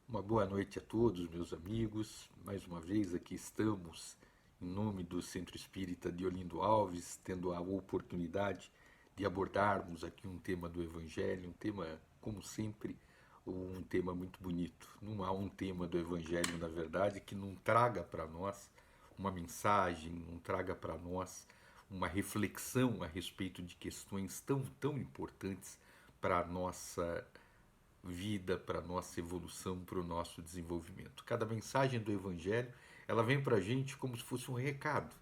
Uma boa noite a todos, meus amigos. Mais uma vez aqui estamos, em nome do Centro Espírita de Olindo Alves, tendo a oportunidade de abordarmos aqui um tema do Evangelho, um tema, como sempre, um tema muito bonito. Não há um tema do Evangelho, na verdade, que não traga para nós uma mensagem, não traga para nós uma reflexão a respeito de questões tão importantes para a nossa vida, para a nossa evolução, para o nosso desenvolvimento. Cada mensagem do Evangelho, ela vem para a gente como se fosse um recado,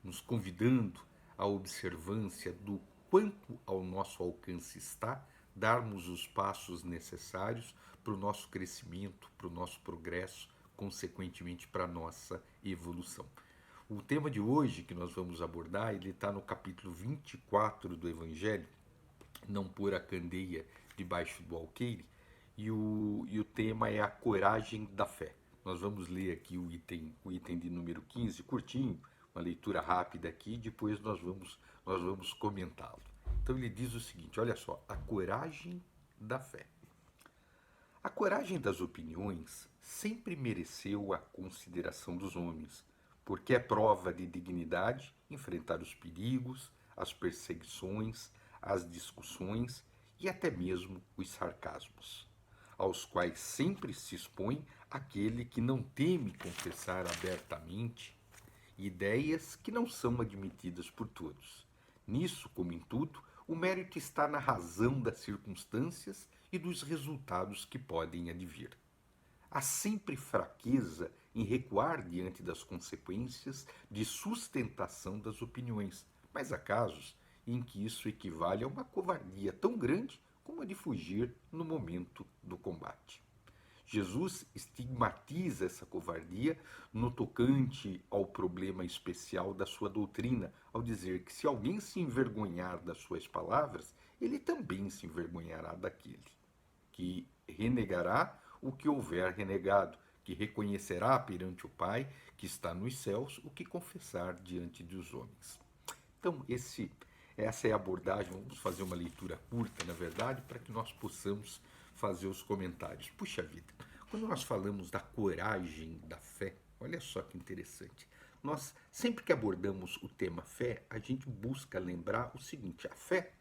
nos convidando à observância do quanto ao nosso alcance está darmos os passos necessários para o nosso crescimento, para o nosso progresso, consequentemente para a nossa evolução. O tema de hoje que nós vamos abordar, ele está no capítulo 24 do Evangelho, não pôr a candeia debaixo do alqueire, e o tema é a coragem da fé. Nós vamos ler aqui o item de número 15, curtinho, uma leitura rápida aqui, depois nós vamos comentá-lo. Então ele diz o seguinte, olha só, a coragem da fé. A coragem das opiniões sempre mereceu a consideração dos homens, porque é prova de dignidade enfrentar os perigos, as perseguições, as discussões e até mesmo os sarcasmos, aos quais sempre se expõe aquele que não teme confessar abertamente ideias que não são admitidas por todos. Nisso, como em tudo, o mérito está na razão das circunstâncias e dos resultados que podem advir. Há sempre fraqueza em recuar diante das consequências de sustentação das opiniões, mas há casos em que isso equivale a uma covardia tão grande como a de fugir no momento do combate. Jesus estigmatiza essa covardia no tocante ao problema especial da sua doutrina, ao dizer que se alguém se envergonhar das suas palavras, ele também se envergonhará daquele, que renegará o que houver renegado, que reconhecerá perante o Pai, que está nos céus, o que confessar diante dos homens. Então, essa é a abordagem. Vamos fazer uma leitura curta, na verdade, para que nós possamos fazer os comentários. Puxa vida, quando nós falamos da coragem da fé, olha só que interessante. Nós, sempre que abordamos o tema fé, a gente busca lembrar o seguinte: a fé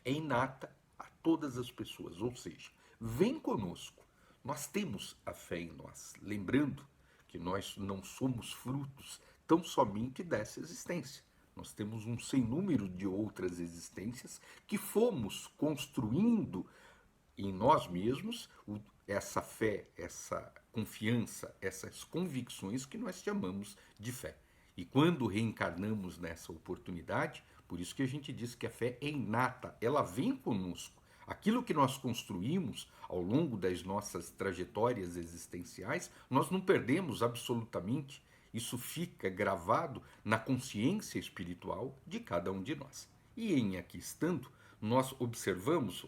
é inata a todas as pessoas, ou seja, vem conosco. Nós temos a fé em nós, lembrando que nós não somos frutos tão somente dessa existência. Nós temos um sem número de outras existências que fomos construindo em nós mesmos essa fé, essa confiança, essas convicções que nós chamamos de fé. E quando reencarnamos nessa oportunidade, por isso que a gente diz que a fé é inata, ela vem conosco. Aquilo que nós construímos ao longo das nossas trajetórias existenciais, nós não perdemos absolutamente. Isso fica gravado na consciência espiritual de cada um de nós. E em aqui estando, nós observemos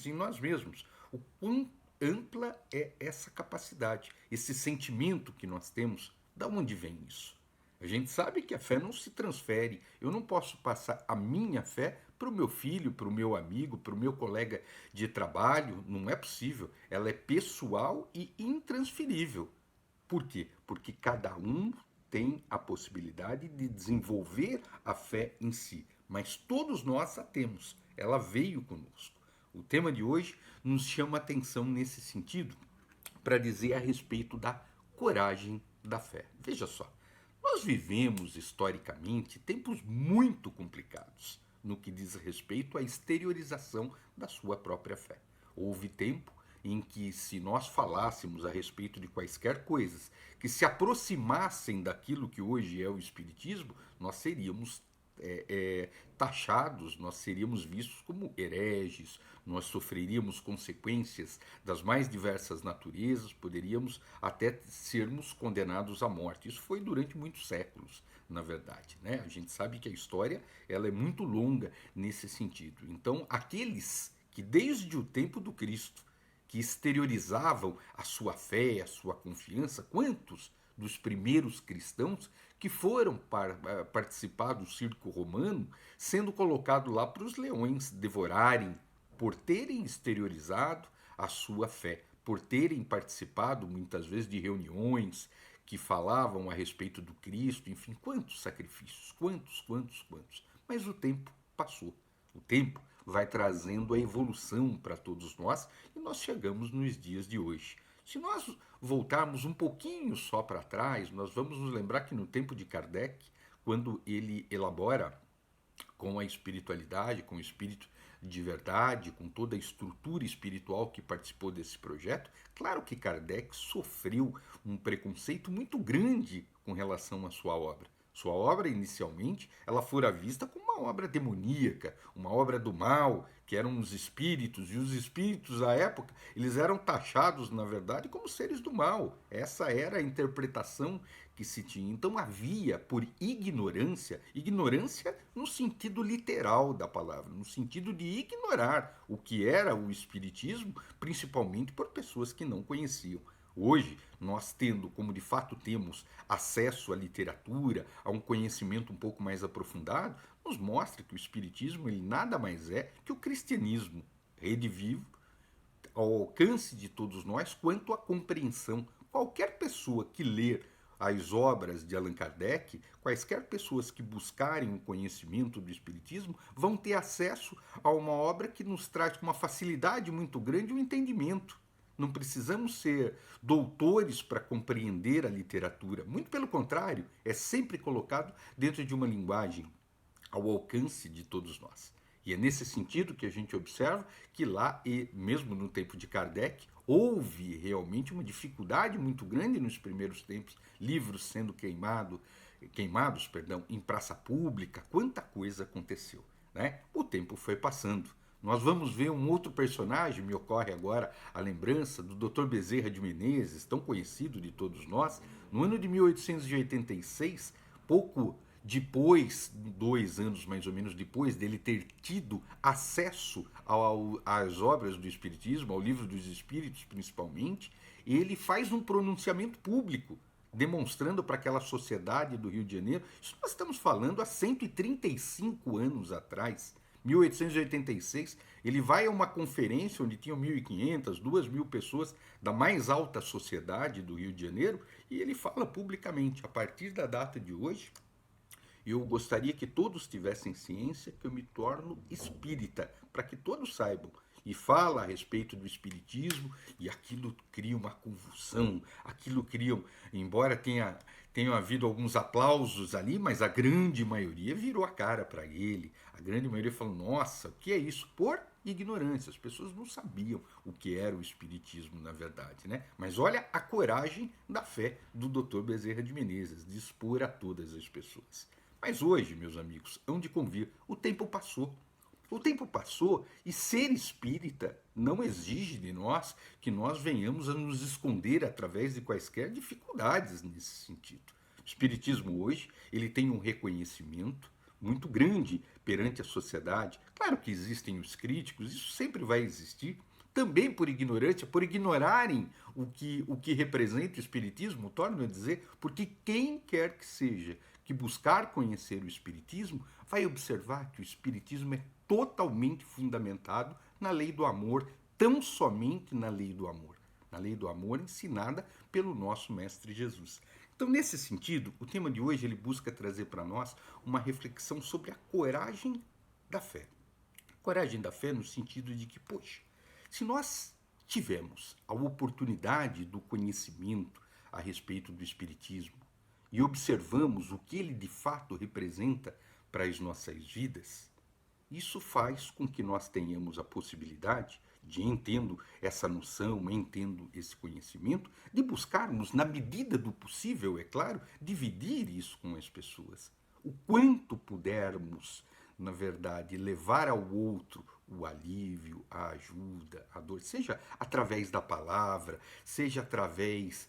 em nós mesmos o quão ampla é essa capacidade, esse sentimento que nós temos. Da onde vem isso? A gente sabe que a fé não se transfere. Eu não posso passar a minha fé para o meu filho, para o meu amigo, para o meu colega de trabalho. Não é possível. Ela é pessoal e intransferível. Por quê? Porque cada um tem a possibilidade de desenvolver a fé em si, mas todos nós a temos, ela veio conosco. O tema de hoje nos chama a atenção nesse sentido para dizer a respeito da coragem da fé. Veja só, nós vivemos historicamente tempos muito complicados no que diz respeito à exteriorização da sua própria fé. Houve tempo em que, se nós falássemos a respeito de quaisquer coisas que se aproximassem daquilo que hoje é o Espiritismo, nós seríamos taxados, nós seríamos vistos como hereges, nós sofreríamos consequências das mais diversas naturezas, poderíamos até sermos condenados à morte. Isso foi durante muitos séculos, na verdade, né? A gente sabe que a história ela é muito longa nesse sentido. Então, aqueles que desde o tempo do Cristo que exteriorizavam a sua fé, a sua confiança, quantos dos primeiros cristãos que foram participar do circo romano, sendo colocado lá para os leões devorarem por terem exteriorizado a sua fé, por terem participado muitas vezes de reuniões que falavam a respeito do Cristo, enfim, quantos sacrifícios, quantos. Mas o tempo passou. O tempo vai trazendo a evolução para todos nós e nós chegamos nos dias de hoje. Se nós voltarmos um pouquinho só para trás, nós vamos nos lembrar que no tempo de Kardec, quando ele elabora com a espiritualidade, com o espírito de verdade, com toda a estrutura espiritual que participou desse projeto, claro que Kardec sofreu um preconceito muito grande com relação à sua obra. Sua obra, inicialmente, ela fora vista como uma obra demoníaca, uma obra do mal, que eram os espíritos, e os espíritos, à época, eles eram taxados, na verdade, como seres do mal. Essa era a interpretação que se tinha. Então havia, por ignorância, ignorância no sentido literal da palavra, no sentido de ignorar o que era o espiritismo, principalmente por pessoas que não conheciam. Hoje, nós tendo, como de fato temos, acesso à literatura, a um conhecimento um pouco mais aprofundado, nos mostra que o espiritismo ele nada mais é que o cristianismo, rede vivo, ao alcance de todos nós, quanto à compreensão. Qualquer pessoa que ler as obras de Allan Kardec, quaisquer pessoas que buscarem o conhecimento do Espiritismo, vão ter acesso a uma obra que nos traz com uma facilidade muito grande o entendimento. Não precisamos ser doutores para compreender a literatura. Muito pelo contrário, é sempre colocado dentro de uma linguagem ao alcance de todos nós. E é nesse sentido que a gente observa que lá, e mesmo no tempo de Kardec, houve realmente uma dificuldade muito grande nos primeiros tempos, livros sendo queimados em praça pública, quanta coisa aconteceu, né? O tempo foi passando. Nós vamos ver um outro personagem, me ocorre agora a lembrança do Dr. Bezerra de Menezes, tão conhecido de todos nós, no ano de 1886, pouco depois, 2 anos mais ou menos depois dele ter tido acesso às obras do Espiritismo, ao livro dos Espíritos principalmente, ele faz um pronunciamento público, demonstrando para aquela sociedade do Rio de Janeiro, isso nós estamos falando há 135 anos atrás, 1886, ele vai a uma conferência onde tinham 1.500, 2.000 pessoas da mais alta sociedade do Rio de Janeiro, e ele fala publicamente, a partir da data de hoje, eu gostaria que todos tivessem ciência que eu me torno espírita, para que todos saibam. E fala a respeito do espiritismo, e aquilo cria uma convulsão, aquilo cria, embora tenham havido alguns aplausos ali, mas a grande maioria virou a cara para ele. A grande maioria falou, nossa, o que é isso? Por ignorância, as pessoas não sabiam o que era o espiritismo na verdade, né? Mas olha a coragem da fé do Dr. Bezerra de Menezes, de expor a todas as pessoas. Mas hoje, meus amigos, hão de convir, o tempo passou. O tempo passou e ser espírita não exige de nós que nós venhamos a nos esconder através de quaisquer dificuldades nesse sentido. O espiritismo hoje, ele tem um reconhecimento muito grande perante a sociedade. Claro que existem os críticos, isso sempre vai existir, também por ignorância, por ignorarem o que representa o espiritismo, torno a dizer, porque quem quer que seja que buscar conhecer o espiritismo vai observar que o espiritismo é totalmente fundamentado na lei do amor, tão somente na lei do amor ensinada pelo nosso mestre Jesus. Então, nesse sentido, o tema de hoje ele busca trazer para nós uma reflexão sobre a coragem da fé. Coragem da fé no sentido de que, poxa, se nós tivemos a oportunidade do conhecimento a respeito do espiritismo e observamos o que ele de fato representa para as nossas vidas, isso faz com que nós tenhamos a possibilidade de, entendo essa noção, entendo esse conhecimento, de buscarmos, na medida do possível, é claro, dividir isso com as pessoas. O quanto pudermos, na verdade, levar ao outro o alívio, a ajuda, a dor, seja através da palavra, seja através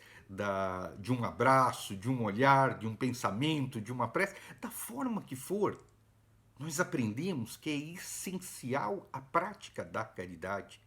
de um abraço, de um olhar, de um pensamento, de uma prece, da forma que for, nós aprendemos que é essencial a prática da caridade.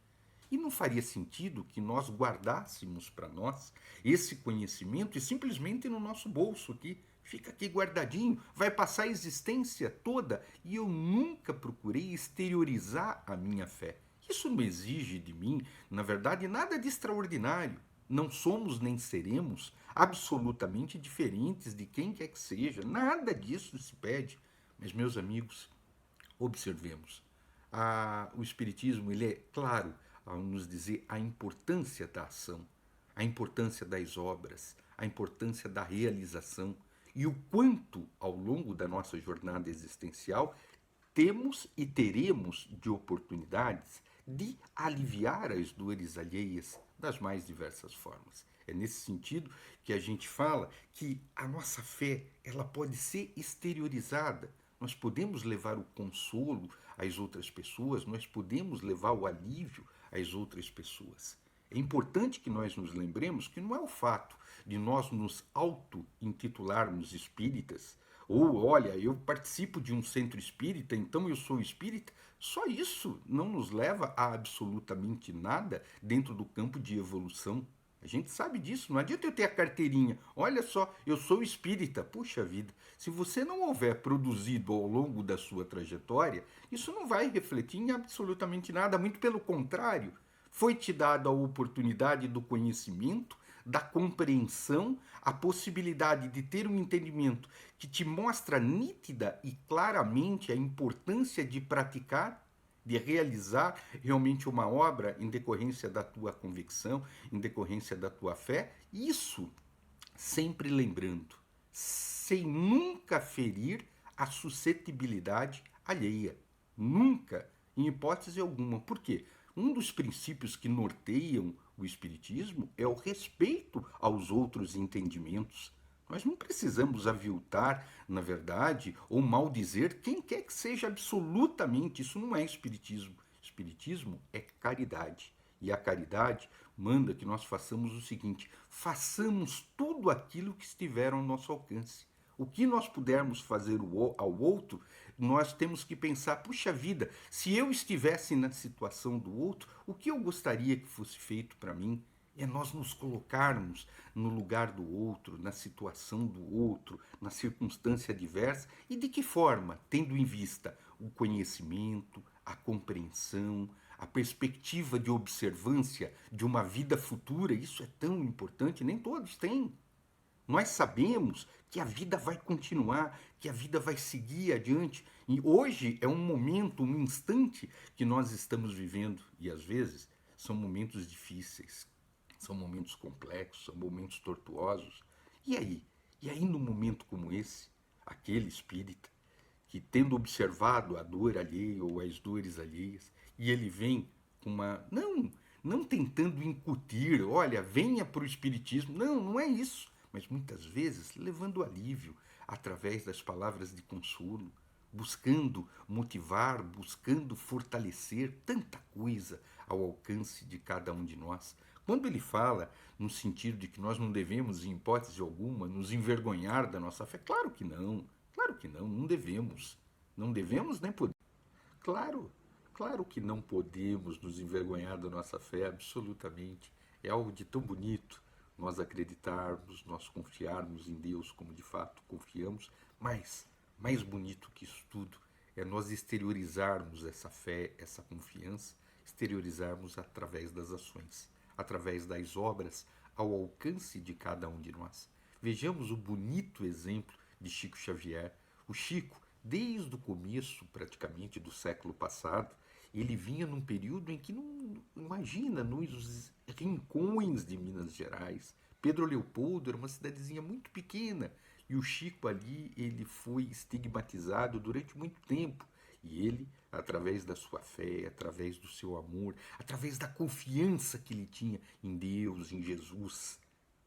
E não faria sentido que nós guardássemos para nós esse conhecimento e simplesmente no nosso bolso aqui, fica aqui guardadinho, vai passar a existência toda e eu nunca procurei exteriorizar a minha fé. Isso não exige de mim, na verdade, nada de extraordinário. Não somos nem seremos absolutamente diferentes de quem quer que seja. Nada disso se pede. Mas, meus amigos, observemos. O Espiritismo, ele é claro ao nos dizer a importância da ação, a importância das obras, a importância da realização e o quanto, ao longo da nossa jornada existencial, temos e teremos de oportunidades de aliviar as dores alheias das mais diversas formas. É nesse sentido que a gente fala que a nossa fé ela pode ser exteriorizada. Nós podemos levar o consolo às outras pessoas, nós podemos levar o alívio às outras pessoas. É importante que nós nos lembremos que não é o fato de nós nos auto-intitularmos espíritas, ou olha, eu participo de um centro espírita, então eu sou espírita. Só isso não nos leva a absolutamente nada dentro do campo de evolução. A gente sabe disso, não adianta eu ter a carteirinha. Olha só, eu sou espírita. Puxa vida, se você não houver produzido ao longo da sua trajetória, isso não vai refletir em absolutamente nada, muito pelo contrário. Foi te dada a oportunidade do conhecimento, da compreensão, a possibilidade de ter um entendimento que te mostra nítida e claramente a importância de praticar, de realizar realmente uma obra em decorrência da tua convicção, em decorrência da tua fé. Isso sempre lembrando, sem nunca ferir a suscetibilidade alheia. Nunca, em hipótese alguma. Por quê? Um dos princípios que norteiam o Espiritismo é o respeito aos outros entendimentos. Nós não precisamos aviltar, na verdade, ou maldizer quem quer que seja absolutamente. Isso não é Espiritismo. Espiritismo é caridade. E a caridade manda que nós façamos o seguinte: façamos tudo aquilo que estiver ao nosso alcance. O que nós pudermos fazer ao outro, nós temos que pensar, puxa vida, se eu estivesse na situação do outro, o que eu gostaria que fosse feito para mim? É nós nos colocarmos no lugar do outro, na situação do outro, na circunstância diversa. E de que forma? Tendo em vista o conhecimento, a compreensão, a perspectiva de observância de uma vida futura. Isso é tão importante, nem todos têm. Nós sabemos que a vida vai continuar, que a vida vai seguir adiante. E hoje é um momento, um instante que nós estamos vivendo. E às vezes são momentos difíceis, são momentos complexos, são momentos tortuosos. E aí? E aí, num momento como esse, aquele espírita que, tendo observado a dor alheia ou as dores alheias, e ele vem com uma. Não tentando incutir, olha, venha para o espiritismo. Não, não é isso. Mas muitas vezes levando alívio através das palavras de consolo, buscando motivar, buscando fortalecer tanta coisa ao alcance de cada um de nós. Quando ele fala no sentido de que nós não devemos, em hipótese alguma, nos envergonhar da nossa fé, claro que não devemos. Não devemos nem podemos. Claro, claro que não podemos nos envergonhar da nossa fé, absolutamente. É algo de tão bonito nós acreditarmos, nós confiarmos em Deus como de fato confiamos, mas mais bonito que isso tudo é nós exteriorizarmos essa fé, essa confiança, exteriorizarmos através das ações, através das obras ao alcance de cada um de nós. Vejamos o bonito exemplo de Chico Xavier. O Chico, desde o começo praticamente do século passado, ele vinha num período em que, não imagina, nos rincões de Minas Gerais, Pedro Leopoldo era uma cidadezinha muito pequena, e o Chico ali, ele foi estigmatizado durante muito tempo. E ele, através da sua fé, através do seu amor, através da confiança que ele tinha em Deus, em Jesus,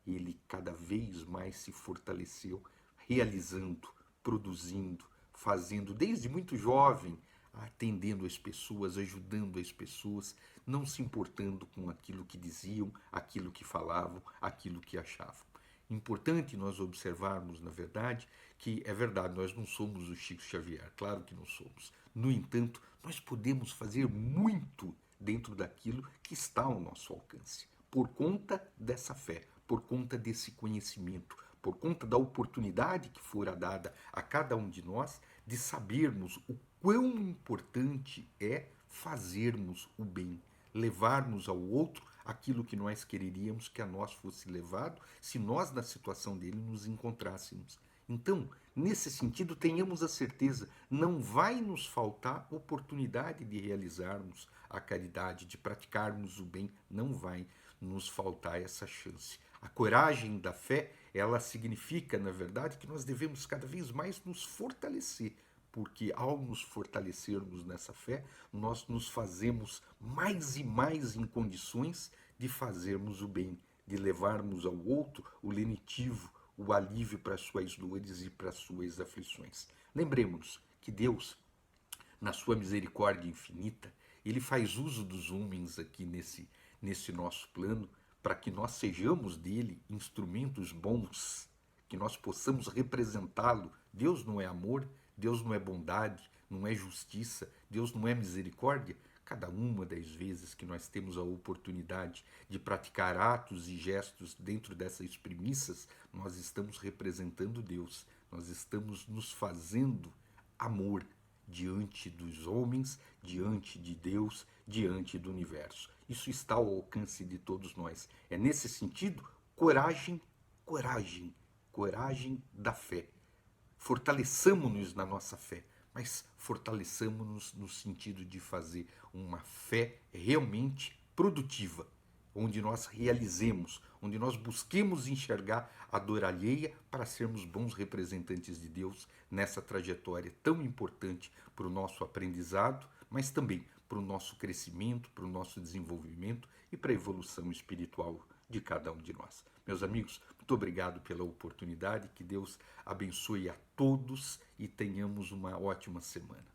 ele cada vez mais se fortaleceu, realizando, produzindo, fazendo, desde muito jovem, atendendo as pessoas, ajudando as pessoas, não se importando com aquilo que diziam, aquilo que falavam, aquilo que achavam. Importante nós observarmos, na verdade, que é verdade, nós não somos o Chico Xavier, claro que não somos. No entanto, nós podemos fazer muito dentro daquilo que está ao nosso alcance, por conta dessa fé, por conta desse conhecimento, por conta da oportunidade que fora dada a cada um de nós de sabermos o quão importante é fazermos o bem, levarmos ao outro aquilo que nós quereríamos que a nós fosse levado se nós, na situação dele, nos encontrássemos. Então, nesse sentido, tenhamos a certeza, não vai nos faltar oportunidade de realizarmos a caridade, de praticarmos o bem, não vai nos faltar essa chance. A coragem da fé, ela significa, na verdade, que nós devemos cada vez mais nos fortalecer, porque ao nos fortalecermos nessa fé, nós nos fazemos mais e mais em condições de fazermos o bem, de levarmos ao outro o lenitivo, o alívio para as suas dores e para as suas aflições. Lembremos que Deus, na sua misericórdia infinita, ele faz uso dos homens aqui nesse nosso plano para que nós sejamos dele instrumentos bons, que nós possamos representá-lo. Deus não é amor, Deus não é bondade, não é justiça, Deus não é misericórdia. Cada uma das vezes que nós temos a oportunidade de praticar atos e gestos dentro dessas premissas, nós estamos representando Deus, nós estamos nos fazendo amor diante dos homens, diante de Deus, diante do universo. Isso está ao alcance de todos nós. É nesse sentido, coragem, coragem, coragem da fé. Fortaleçamos-nos na nossa fé, mas fortaleçamos-nos no sentido de fazer uma fé realmente produtiva, onde nós realizemos, onde nós busquemos enxergar a dor alheia para sermos bons representantes de Deus nessa trajetória tão importante para o nosso aprendizado, mas também para o nosso crescimento, para o nosso desenvolvimento e para a evolução espiritual de cada um de nós. Meus amigos, muito obrigado pela oportunidade, que Deus abençoe a todos e tenhamos uma ótima semana.